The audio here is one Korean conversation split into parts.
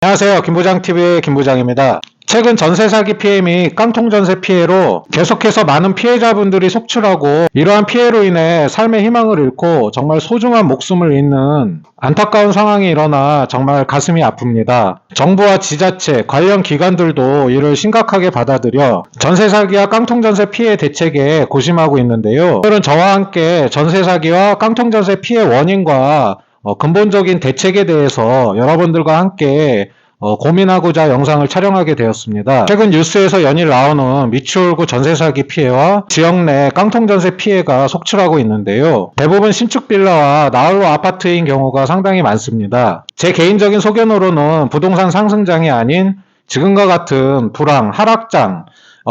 안녕하세요. 김부장TV의 김부장입니다. 최근 전세 사기 피해 및 깡통전세 피해로 계속해서 많은 피해자분들이 속출하고 이러한 피해로 인해 삶의 희망을 잃고 정말 소중한 목숨을 잃는 안타까운 상황이 일어나 정말 가슴이 아픕니다. 정부와 지자체, 관련 기관들도 이를 심각하게 받아들여 전세 사기와 깡통전세 피해 대책에 고심하고 있는데요. 오늘은 저와 함께 전세 사기와 깡통전세 피해 원인과 근본적인 대책에 대해서 여러분들과 함께 고민하고자 영상을 촬영하게 되었습니다. 최근 뉴스에서 연일 나오는 미추홀구 전세 사기 피해와 지역 내 깡통전세 피해가 속출하고 있는데요. 대부분 신축 빌라와 나홀로 아파트인 경우가 상당히 많습니다. 제 개인적인 소견으로는 부동산 상승장이 아닌 지금과 같은 불황, 하락장,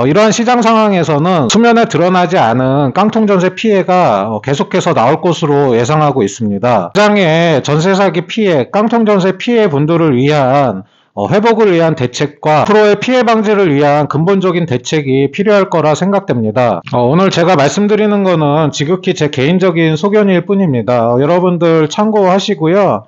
이러한 시장 상황에서는 수면에 드러나지 않은 깡통전세 피해가 계속해서 나올 것으로 예상하고 있습니다. 시장의 전세 사기 피해, 깡통전세 피해 분들을 위한 회복을 위한 대책과 앞으로의 피해 방지를 위한 근본적인 대책이 필요할 거라 생각됩니다. 오늘 제가 말씀드리는 거는 지극히 제 개인적인 소견일 뿐입니다. 여러분들 참고하시고요.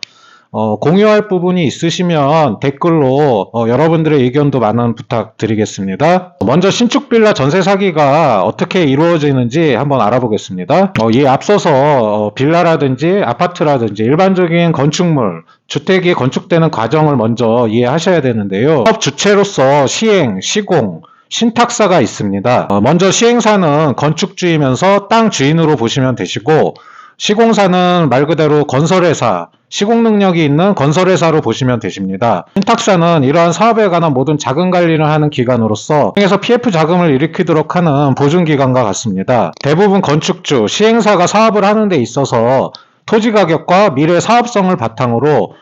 공유할 부분이 있으시면 댓글로 여러분들의 의견도 많은 부탁드리겠습니다. 먼저 신축 빌라 전세 사기가 어떻게 이루어지는지 한번 알아보겠습니다. 이에 앞서서 빌라라든지 아파트라든지 일반적인 건축물, 주택이 건축되는 과정을 먼저 이해하셔야 되는데요. 사업 주체로서 시행, 시공, 신탁사가 있습니다. 먼저 시행사는 건축주이면서 땅 주인으로 보시면 되시고, 시공사는 말 그대로 건설회사, 시공 능력이 있는 건설회사로 보시면 되십니다. 신탁사는 이러한 사업에 관한 모든 자금 관리를 하는 기관으로서 시행에서 PF 자금을 일으키도록 하는 보증기관과 같습니다. 대부분 건축주, 시행사가 사업을 하는 데 있어서 토지 가격과 미래 사업성을 바탕으로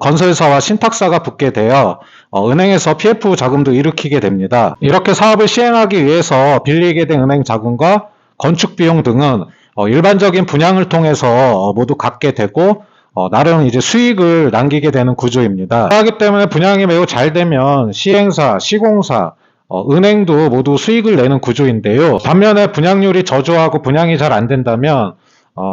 건설사와 신탁사가 붙게 되어 은행에서 PF 자금도 일으키게 됩니다. 이렇게 사업을 시행하기 위해서 빌리게 된 은행 자금과 건축 비용 등은 일반적인 분양을 통해서 모두 갖게 되고 나름 이제 수익을 남기게 되는 구조입니다. 그렇기 때문에 분양이 매우 잘 되면 시행사, 시공사, 은행도 모두 수익을 내는 구조인데요. 반면에 분양률이 저조하고 분양이 잘 안 된다면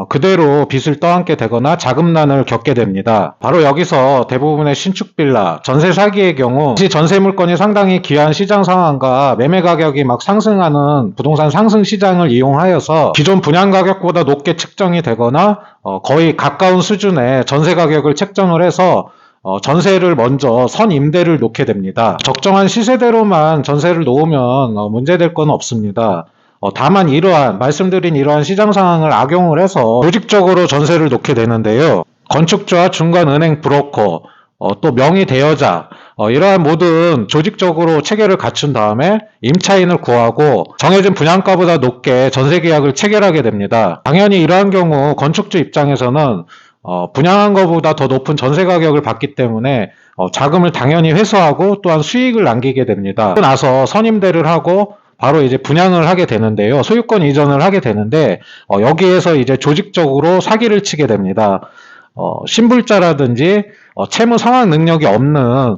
그대로 빚을 떠안게 되거나 자금난을 겪게 됩니다. 바로 여기서 대부분의 신축 빌라, 전세 사기의 경우 전세 물건이 상당히 귀한 시장 상황과 매매 가격이 막 상승하는 부동산 상승 시장을 이용하여서 기존 분양 가격보다 높게 책정이 되거나 거의 가까운 수준의 전세 가격을 책정을 해서 전세를 먼저 선임대를 놓게 됩니다. 적정한 시세대로만 전세를 놓으면 문제될 건 없습니다. 다만 말씀드린 이러한 시장 상황을 악용을 해서 조직적으로 전세를 놓게 되는데요. 건축주와 중간은행 브로커, 또 명의 대여자, 이러한 모든 조직적으로 체계를 갖춘 다음에 임차인을 구하고 정해진 분양가보다 높게 전세 계약을 체결하게 됩니다. 당연히 이러한 경우 건축주 입장에서는 분양한 것보다 더 높은 전세 가격을 받기 때문에 자금을 당연히 회수하고 또한 수익을 남기게 됩니다. 그러고 나서 선임대를 하고 바로 이제 분양을 하게 되는데요. 소유권 이전을 하게 되는데 여기에서 이제 조직적으로 사기를 치게 됩니다. 신불자라든지 채무 상환 능력이 없는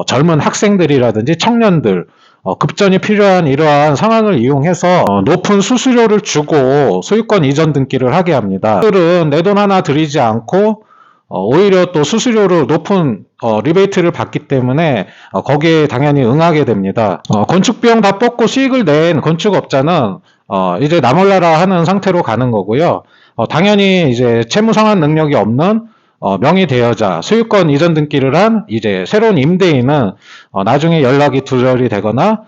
젊은 학생들이라든지 청년들, 급전이 필요한 이러한 상황을 이용해서 높은 수수료를 주고 소유권 이전 등기를 하게 합니다. 그들은 내 돈 하나 들이지 않고 오히려 또 수수료로 높은 리베이트를 받기 때문에 거기에 당연히 응하게 됩니다. 건축비용 다 뽑고 수익을 낸 건축업자는 이제 나 몰라라 하는 상태로 가는 거고요. 당연히 이제 채무 상환 능력이 없는 명의 대여자, 소유권 이전 등기를 한 이제 새로운 임대인은 나중에 연락이 두절이 되거나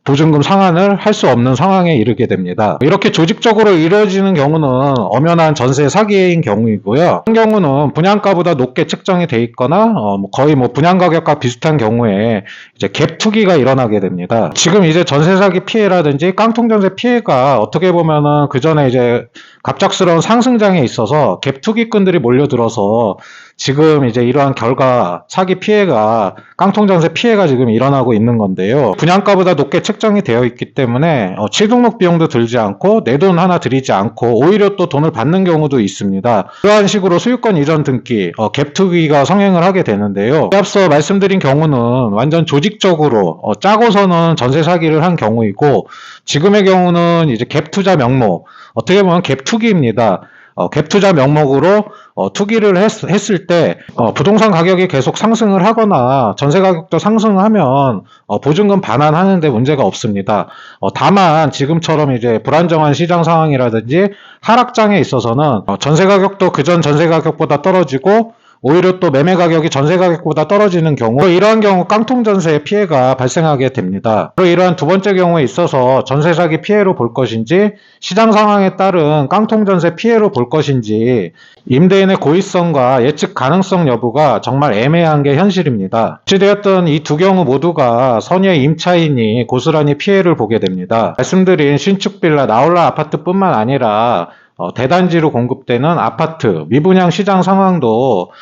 보증금 상환을 할 수 없는 상황에 이르게 됩니다. 이렇게 조직적으로 이루어지는 경우는 엄연한 전세 사기인 경우이고요. 한 경우는 분양가보다 높게 책정이 돼 있거나 거의 분양 가격과 비슷한 경우에 이제 갭 투기가 일어나게 됩니다. 지금 이제 전세 사기 피해라든지 깡통전세 피해가 어떻게 보면은 그 전에 이제 갑작스러운 상승장에 있어서 갭 투기꾼들이 몰려들어서 지금 이제 이러한 결과 사기 피해가 깡통전세 피해가 지금 일어나고 있는 건데요. 분양가보다 높게 책정이 되어 있기 때문에 취등록 비용도 들지 않고 내 돈 하나 들이지 않고 오히려 또 돈을 받는 경우도 있습니다. 그러한 식으로 소유권 이전 등기, 갭 투기가 성행을 하게 되는데요. 앞서 말씀드린 경우는 완전 조직적으로 짜고서는 전세 사기를 한 경우이고 지금의 경우는 이제 갭 투자 명목, 어떻게 보면 갭 투기입니다. 갭 투자 명목으로 투기를 했을 때 부동산 가격이 계속 상승을 하거나 전세 가격도 상승하면 보증금 반환하는데 문제가 없습니다. 다만 지금처럼 이제 불안정한 시장 상황이라든지 하락장에 있어서는 전세 가격도 그전 전세 가격보다 떨어지고 오히려 또 매매 가격이 전세 가격보다 떨어지는 경우, 이러한 경우 깡통 전세의 피해가 발생하게 됩니다. 이러한 두 번째 경우에 있어서 전세 사기 피해로 볼 것인지 시장 상황에 따른 깡통 전세 피해로 볼 것인지 임대인의 고의성과 예측 가능성 여부가 정말 애매한 게 현실입니다. 어찌되었든 이 두 경우 모두가 선의의 임차인이 고스란히 피해를 보게 됩니다. 말씀드린 신축 빌라, 나홀라 아파트뿐만 아니라 대단지로 공급되는 아파트, 미분양 시장 상황도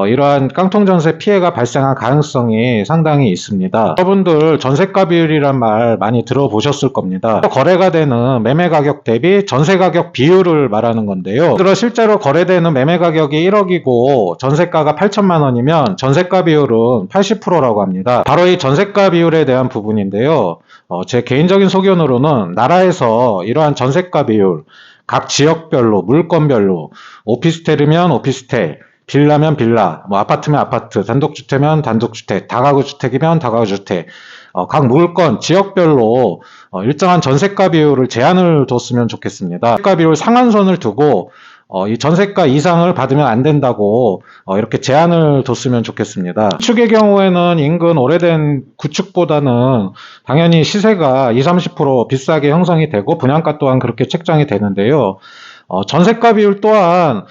이러한 깡통전세 피해가 발생할 가능성이 상당히 있습니다. 여러분들 전세가 비율이란 말 많이 들어보셨을 겁니다. 거래가 되는 매매 가격 대비 전세 가격 비율을 말하는 건데요. 들어 실제로 거래되는 매매 가격이 1억이고 전세가가 8천만 원이면 전세가 비율은 80%라고 합니다. 바로 이 전세가 비율에 대한 부분인데요. 제 개인적인 소견으로는 나라에서 이러한 전세가 비율, 각 지역별로, 물건별로, 오피스텔이면 오피스텔, 빌라면 빌라, 아파트면 아파트, 단독주택이면 단독주택, 다가구주택이면 다가구주택, 각 물건, 지역별로 일정한 전세가 비율을 제한을 뒀으면 좋겠습니다. 전세가 비율 상한선을 두고 이 전세가 이상을 받으면 안 된다고 이렇게 제한을 뒀으면 좋겠습니다. 구축의 경우에는 인근 오래된 구축보다는 당연히 시세가 20-30% 비싸게 형성이 되고 분양가 또한 그렇게 책정이 되는데요. 전세가 비율 또한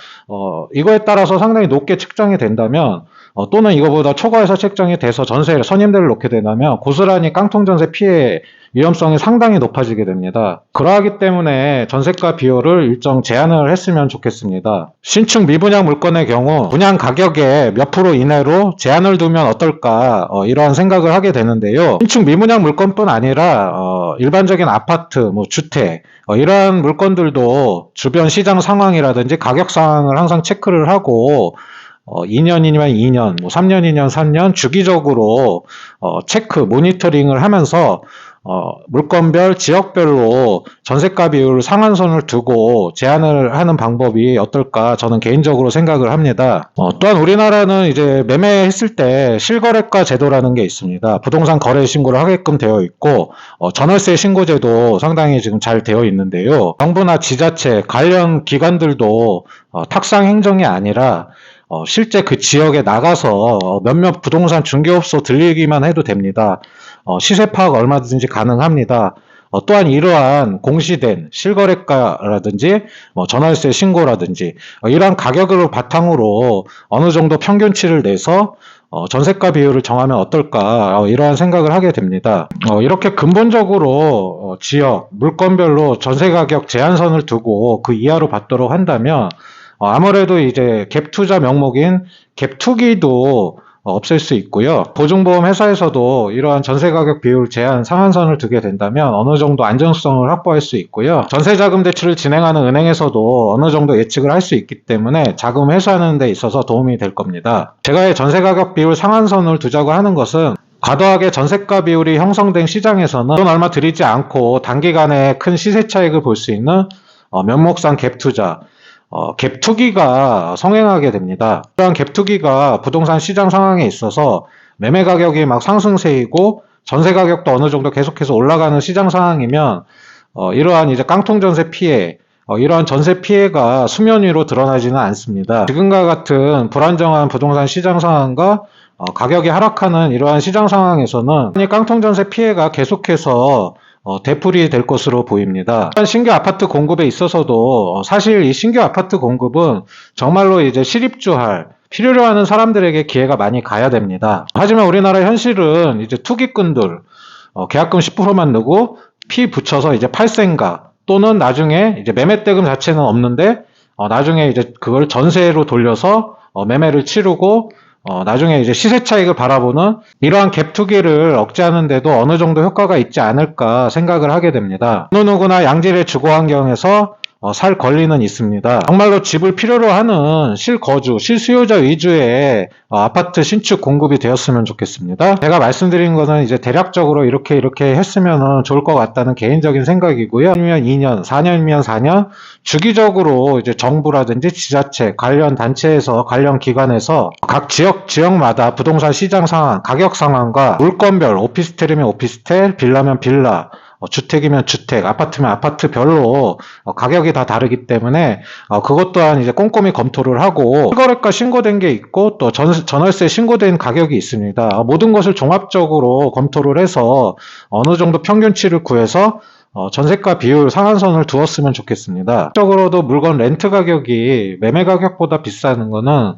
이거에 따라서 상당히 높게 책정이 된다면 또는 이거보다 초과해서 책정이 돼서 전세를 선임대를 놓게 된다면 고스란히 깡통전세 피해 위험성이 상당히 높아지게 됩니다. 그러하기 때문에 전세가 비율을 일정 제한을 했으면 좋겠습니다. 신축 미분양 물건의 경우 분양 가격의 몇 프로 이내로 제한을 두면 어떨까 이러한 생각을 하게 되는데요. 신축 미분양 물건뿐 아니라 일반적인 아파트, 주택 이러한 물건들도 주변 시장 상황이라든지 가격 상황을 항상 체크를 하고 2년이면 2년, 3년이면 3년 주기적으로 체크, 모니터링을 하면서 물건별, 지역별로 전세가 비율 상한선을 두고 제한을 하는 방법이 어떨까 저는 개인적으로 생각을 합니다. 또한 우리나라는 이제 매매했을 때 실거래가 제도라는 게 있습니다. 부동산 거래 신고를 하게끔 되어 있고 전월세 신고제도 상당히 지금 잘 되어 있는데요. 정부나 지자체, 관련 기관들도 탁상 행정이 아니라 실제 그 지역에 나가서 몇몇 부동산 중개업소 들리기만 해도 됩니다. 시세 파악 얼마든지 가능합니다. 또한 이러한 공시된 실거래가라든지 전월세 신고라든지 이러한 가격을 바탕으로 어느 정도 평균치를 내서 전세가 비율을 정하면 어떨까 이러한 생각을 하게 됩니다. 이렇게 근본적으로 지역, 물건별로 전세 가격 제한선을 두고 그 이하로 받도록 한다면 아무래도 이제 갭 투자 명목인 갭 투기도 없앨 수 있고요. 보증보험 회사에서도 이러한 전세 가격 비율 제한 상한선을 두게 된다면 어느 정도 안정성을 확보할 수 있고요. 전세 자금 대출을 진행하는 은행에서도 어느 정도 예측을 할 수 있기 때문에 자금 회수하는 데 있어서 도움이 될 겁니다. 제가 이 전세 가격 비율 상한선을 두자고 하는 것은 과도하게 전세가 비율이 형성된 시장에서는 돈 얼마 들이지 않고 단기간에 큰 시세 차익을 볼 수 있는 면목상 갭 투자, 갭 투기가 성행하게 됩니다. 이러한 갭 투기가 부동산 시장 상황에 있어서 매매 가격이 막 상승세이고 전세 가격도 어느 정도 계속해서 올라가는 시장 상황이면 이러한 이제 깡통 전세 피해, 이러한 전세 피해가 수면 위로 드러나지는 않습니다. 지금과 같은 불안정한 부동산 시장 상황과 가격이 하락하는 이러한 시장 상황에서는 깡통 전세 피해가 계속해서 되풀이 될 것으로 보입니다. 신규 아파트 공급에 있어서도 사실 이 신규 아파트 공급은 정말로 이제 실입주할 필요로 하는 사람들에게 기회가 많이 가야 됩니다. 하지만 우리나라 현실은 이제 투기꾼들 계약금 10%만 내고 피 붙여서 이제 팔 생각 또는 나중에 이제 매매대금 자체는 없는데 나중에 이제 그걸 전세로 돌려서 매매를 치르고 나중에 이제 시세 차익을 바라보는 이러한 갭 투기를 억제하는 데도 어느 정도 효과가 있지 않을까 생각을 하게 됩니다. 어느 누구나 양질의 주거 환경에서 살 권리는 있습니다. 정말로 집을 필요로 하는 실거주, 실수요자 위주의 아파트 신축 공급이 되었으면 좋겠습니다. 제가 말씀드린 거는 이제 대략적으로 이렇게 했으면 좋을 것 같다는 개인적인 생각이고요. 2년, 2년, 4년이면 4년 주기적으로 이제 정부라든지 지자체, 관련 단체에서, 관련 기관에서 각 지역마다 부동산 시장 상황, 가격 상황과 물건별, 오피스텔이면 오피스텔, 빌라면 빌라, 주택이면 주택, 아파트면 아파트별로 가격이 다 다르기 때문에 그것 또한 이제 꼼꼼히 검토를 하고 실거래가 신고된 게 있고 또 전월세 신고된 가격이 있습니다. 모든 것을 종합적으로 검토를 해서 어느 정도 평균치를 구해서 전세가 비율 상한선을 두었으면 좋겠습니다. 적으로도 물건 렌트 가격이 매매 가격보다 비싸는 것은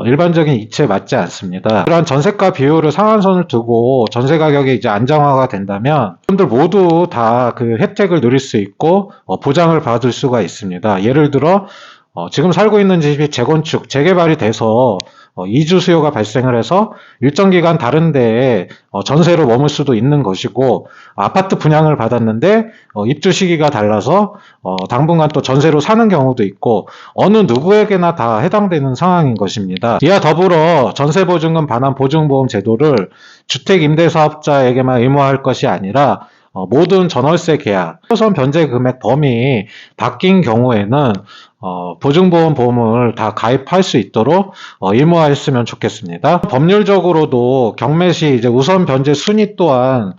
일반적인 이치에 맞지 않습니다. 그러한 전세가 비율을 상한선을 두고 전세 가격이 이제 안정화가 된다면 여러분들 모두 다 그 혜택을 누릴 수 있고 보장을 받을 수가 있습니다. 예를 들어 지금 살고 있는 집이 재건축, 재개발이 돼서 이주 수요가 발생을 해서 일정 기간 다른 데에 전세로 머물 수도 있는 것이고, 아파트 분양을 받았는데 입주 시기가 달라서 당분간 또 전세로 사는 경우도 있고, 어느 누구에게나 다 해당되는 상황인 것입니다. 이와 더불어 전세보증금 반환 보증보험 제도를 주택임대사업자에게만 의무화할 것이 아니라 모든 전월세 계약, 초선 변제 금액 범위 바뀐 경우에는 보증보험 보험을 다 가입할 수 있도록 의무화했으면 좋겠습니다. 법률적으로도 경매시 이제 우선 변제 순위 또한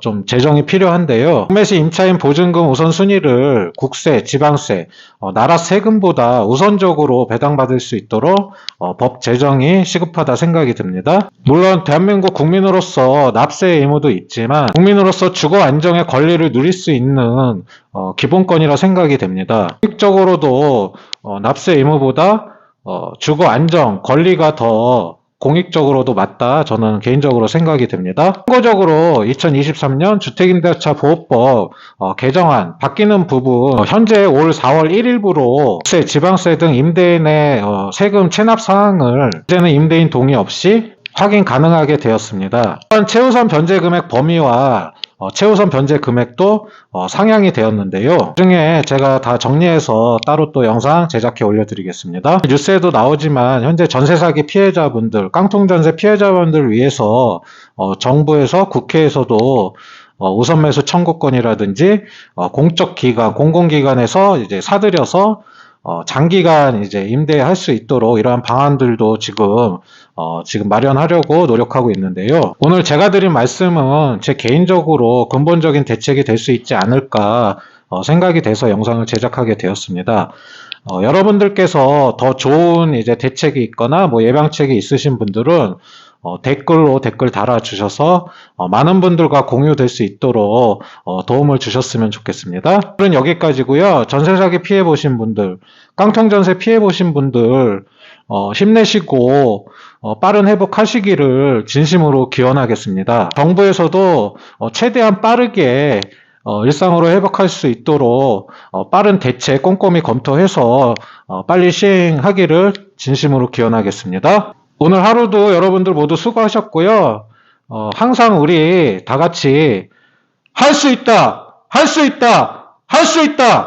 좀 제정이 필요한데요. 경매시 임차인 보증금 우선순위를 국세, 지방세, 나라 세금보다 우선적으로 배당받을 수 있도록 법 제정이 시급하다 생각이 듭니다. 물론 대한민국 국민으로서 납세 의무도 있지만 국민으로서 주거 안정의 권리를 누릴 수 있는 기본권이라 생각이 됩니다. 공익적으로도 납세 의무보다 주거 안정 권리가 더 공익적으로도 맞다, 저는 개인적으로 생각이 됩니다. 참고적으로 2023년 주택임대차 보호법 개정안 바뀌는 부분, 현재 올 4월 1일부로 국세, 지방세 등 임대인의 세금 체납 사항을 이제는 임대인 동의 없이 확인 가능하게 되었습니다. 최우선 변제 금액 범위와 최우선 변제 금액도 상향이 되었는데요. 그중에 제가 다 정리해서 따로 또 영상 제작해 올려드리겠습니다. 뉴스에도 나오지만 현재 전세 사기 피해자분들, 깡통전세 피해자분들을 위해서 정부에서 국회에서도 우선 매수 청구권이라든지 공적 기관, 공공기관에서 이제 사들여서 장기간 이제 임대할 수 있도록 이러한 방안들도 지금 마련하려고 노력하고 있는데요. 오늘 제가 드린 말씀은 제 개인적으로 근본적인 대책이 될 수 있지 않을까 생각이 돼서 영상을 제작하게 되었습니다. 여러분들께서 더 좋은 이제 대책이 있거나 뭐 예방책이 있으신 분들은 댓글로 댓글 달아주셔서 많은 분들과 공유될 수 있도록 도움을 주셨으면 좋겠습니다. 오늘은 여기까지고요. 전세 사기 피해 보신 분들, 깡통 전세 피해 보신 분들 힘내시고 빠른 회복하시기를 진심으로 기원하겠습니다. 정부에서도 최대한 빠르게 일상으로 회복할 수 있도록 빠른 대책 꼼꼼히 검토해서 빨리 시행하기를 진심으로 기원하겠습니다. 오늘 하루도 여러분들 모두 수고하셨고요. 항상 우리 다 같이 할 수 있다! 할 수 있다! 할 수 있다!